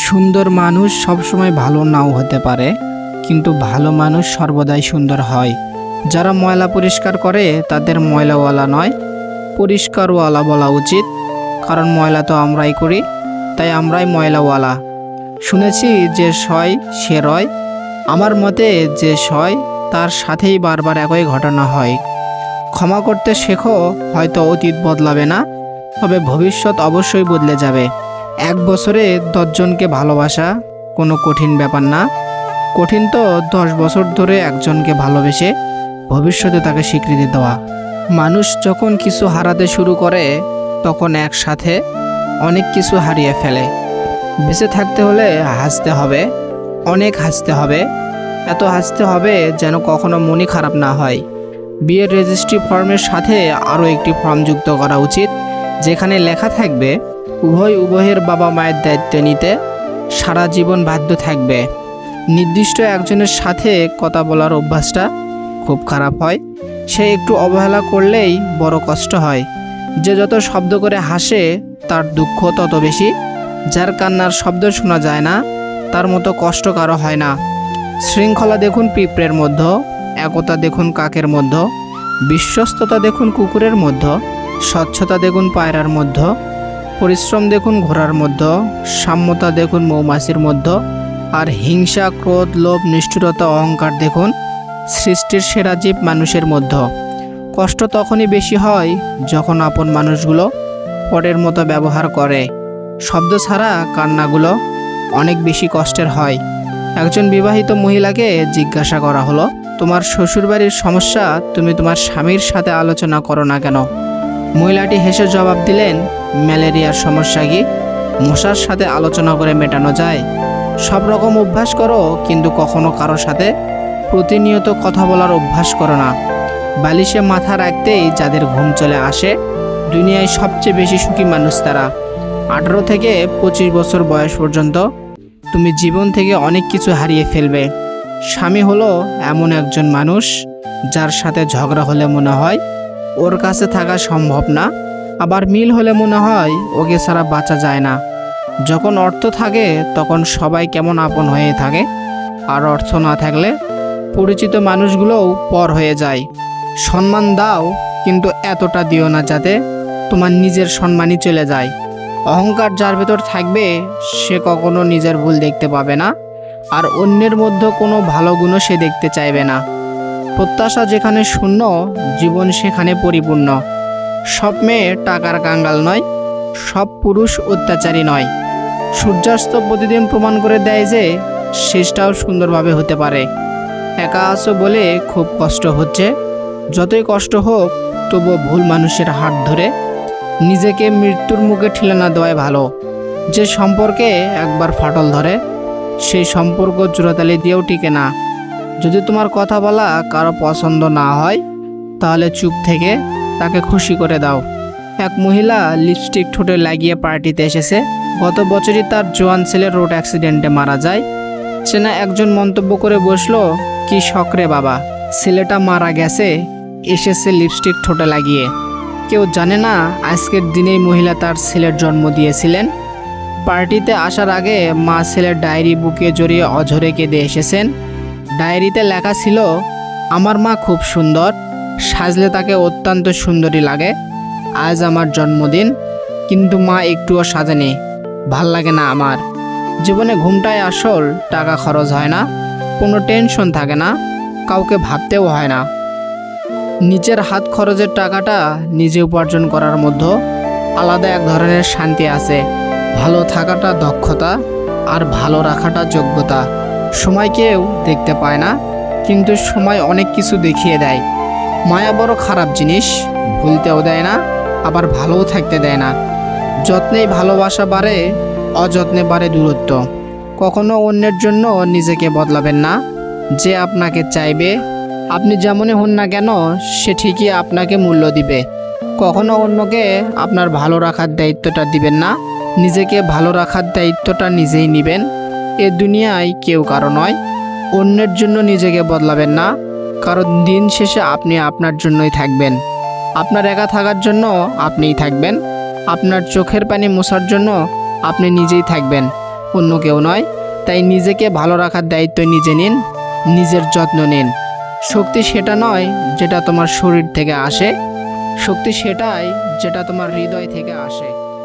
সুন্দর মানুষ সবসময় ভালো নাও হতে পারে, কিন্তু ভালো মানুষ সর্বদাই সুন্দর হয়। যারা ময়লা পরিষ্কার করে তাদের ময়লাওয়ালা নয়, পরিষ্কারওয়ালা বলা উচিত। কারণ ময়লা তো আমরাই করি, তাই আমরাই ময়লাওয়ালা। শুনেছি যে সয় সে রয়। আমার মতে যে সয় তার সাথেই বারবার একই ঘটনা হয়। ক্ষমা করতে শেখো, হয়তো অতীত বদলাবে না, তবে ভবিষ্যৎ অবশ্যই বদলে যাবে। 1 বছরে 10 জনকে ভালোবাসা কোনো কঠিন ব্যাপার না। কঠিন তো 10 বছর ধরে একজনকে ভালোবেসে ভবিষ্যতে তাকে স্বীকৃতি দেওয়া। মানুষ যখন কিছু হারাতে শুরু করে তখন একসাথে অনেক কিছু হারিয়ে ফেলে। বেঁচে থাকতে হলে হাসতে হবে, অনেক হাসতে হবে, এত হাসতে হবে যেন কখনো মনই খারাপ না হয়। বিয়ের রেজিস্ট্রি ফর্মের সাথে আরও একটি ফর্ম যুক্ত করা উচিত, যেখানে লেখা থাকবে উভয়ের বাবা মায়ের দায়িত্ব নিতে সারা জীবন বাধ্য থাকবে। নির্দিষ্ট একজনের সাথে কথা বলার অভ্যাসটা খুব খারাপ হয়। সে একটু অবহেলা করলেই বড় কষ্ট হয়। যে যত শব্দ করে হাসে তার দুঃখ তত বেশি। যার কান্নার শব্দ শোনা যায় না তার মতো কষ্ট কারো হয় না। শৃঙ্খলা দেখুন পিঁপড়ের মধ্যে, একতা দেখুন কাকের মধ্যে, বিশ্বস্ততা দেখুন কুকুরের মধ্যে, স্বচ্ছতা দেখুন পায়রার মধ্যে, পরিশ্রম দেখুন ঘোড়ার মধ্যে, সাম্যতা দেখুন মৌমাছির মধ্যে, আর হিংসা, ক্রোধ, লোভ, নিষ্ঠুরতা, অহংকার দেখুন সৃষ্টির সেরা জীব মানুষের মধ্যে। কষ্ট তখনই বেশি হয় যখন আপন মানুষগুলো পরের মতো ব্যবহার করে। শব্দ ছাড়া কান্নাগুলো অনেক বেশি কষ্টের হয়। একজন বিবাহিত মহিলাকে জিজ্ঞাসা করা হলো, তোমার শ্বশুরবাড়ির সমস্যা তুমি তোমার স্বামীর সাথে আলোচনা করো না কেন? মহিলাটি হেসে জবাব দিলেন, ম্যালেরিয়ার সমস্যা কি মশার সাথে আলোচনা করে মেটানো যায়? সব রকম অভ্যাস করো, কিন্তু কখনো কারোর সাথে প্রতিনিয়ত কথা বলার অভ্যাস করো না। বালিশে মাথা রাখতেই যাদের ঘুম চলে আসে, দুনিয়ায় সবচেয়ে বেশি সুখী মানুষ তারা। 18 থেকে 25 বছর বয়স পর্যন্ত তুমি জীবন থেকে অনেক কিছু হারিয়ে ফেলবে। স্বামী হলো এমন একজন মানুষ যার সাথে ঝগড়া হলে মনে হয় ওর কাছে থাকা সম্ভব না, আবার মিল হলে মনে হয় ওকে ছাড়া বাঁচা যায় না। যখন অর্থ থাকে তখন সবাই কেমন আপন হয়ে থাকে, আর অর্থ না থাকলে পরিচিত মানুষগুলোও পর হয়ে যায়। সম্মান দাও, কিন্তু এতটা দিও না যাতে তোমার নিজের সম্মানই চলে যায়। অহংকার যার ভেতর থাকবে সে কখনো নিজের ভুল দেখতে পাবে না, আর অন্যের মধ্যে কোনো ভালো গুণও সে দেখতে চাইবে না। প্রত্যাশা যেখানে শূন্য, জীবন সেখানে পরিপূর্ণ। সব মেয়ে টাকার কাঙ্গাল নয়, সব পুরুষ অত্যাচারী নয়। সূর্যাস্ত প্রতিদিন প্রমাণ করে দেয় যে শেষটাও সুন্দরভাবে হতে পারে। একা আছো বলে খুব কষ্ট হচ্ছে, যতই কষ্ট হোক তবুও ভুল মানুষের হাত ধরে নিজেকে মৃত্যুর মুখে ঠেলে না দেওয়াই ভালো। যে সম্পর্কে একবার ফাটল ধরে সেই সম্পর্ক জোড়াতালি দিয়েও টিকে না। যদি তোমার কথা বলা কারো পছন্দ না হয় তাহলে চুপ থেকে তাকে খুশি করে দাও। এক মহিলা লিপস্টিক ঠোঁটে লাগিয়ে পার্টিতে এসেছে। গত বছরই তার জোয়ান ছেলে রোড অ্যাক্সিডেন্টে মারা যায়। চেনা একজন মন্তব্য করে বসলো, কি শখ রে বাবা, ছেলেটা মারা গেছে, এসেছে লিপস্টিক ঠোঁটে লাগিয়ে। কেউ জানে না আজকের দিনেই মহিলা তার ছেলের জন্ম দিয়েছিলেন। পার্টিতে আসার আগে মা ছেলের ডায়েরি বুকে জড়িয়ে অঝরে কেঁদে এসেছেন। ডায়েরিতে লেখা ছিল, আমার মা খুব সুন্দর, সাজলে তাকে অত্যন্ত সুন্দরী লাগে। আজ আমার জন্মদিন, কিন্তু মা একটুও সাজেনি, ভাল লাগে না আমার। জীবনে ঘুমটাই আসল, টাকা খরচ হয় না, কোনো টেনশন থাকে না, কাউকে ভাবতেও হয় না। নিজের হাত খরচের টাকাটা নিজে উপার্জন করার মধ্যে আলাদা এক ধরনের শান্তি আছে। ভালো থাকাটা দক্ষতা, আর ভালো রাখাটা যোগ্যতা। সময় কেউ দেখতে পায় না, কিন্তু সময় অনেক কিছু দেখিয়ে দেয়। মায়া বড় খারাপ জিনিস, ভুলতেও দেয় না, আবার ভালোও থাকতে দেয় না। যত্নেই ভালোবাসা বাড়ে, অযত্নে বাড়ে দূরত্ব। কখনো অন্যের জন্য নিজেকে বদলাবেন না। যে আপনাকে চাইবে, আপনি যেমনই হন না কেন, সে ঠিকই আপনাকে মূল্য দিবে। কখনো অন্যকে আপনার ভালো রাখার দায়িত্বটা দিবেন না, নিজেকে ভালো রাখার দায়িত্বটা নিজেই নেবেন। এ দুনিয়ায় কেউ কারো নয়। অন্যের জন্য নিজেকে বদলাবেন না, কারণ দিন শেষে আপনি আপনার জন্যই থাকবেন। আপনার একা থাকার জন্য আপনিই থাকবেন, আপনার চোখের পানি মোছার জন্য আপনি নিজেই থাকবেন। অন্য কেউ নয়। তাই নিজেকে ভালো রাখার দায়িত্ব নিজে নিন, নিজের যত্ন নিন। শক্তি সেটা নয় যেটা তোমার শরীর থেকে আসে, শক্তি সেটাই যেটা তোমার হৃদয় থেকে আসে।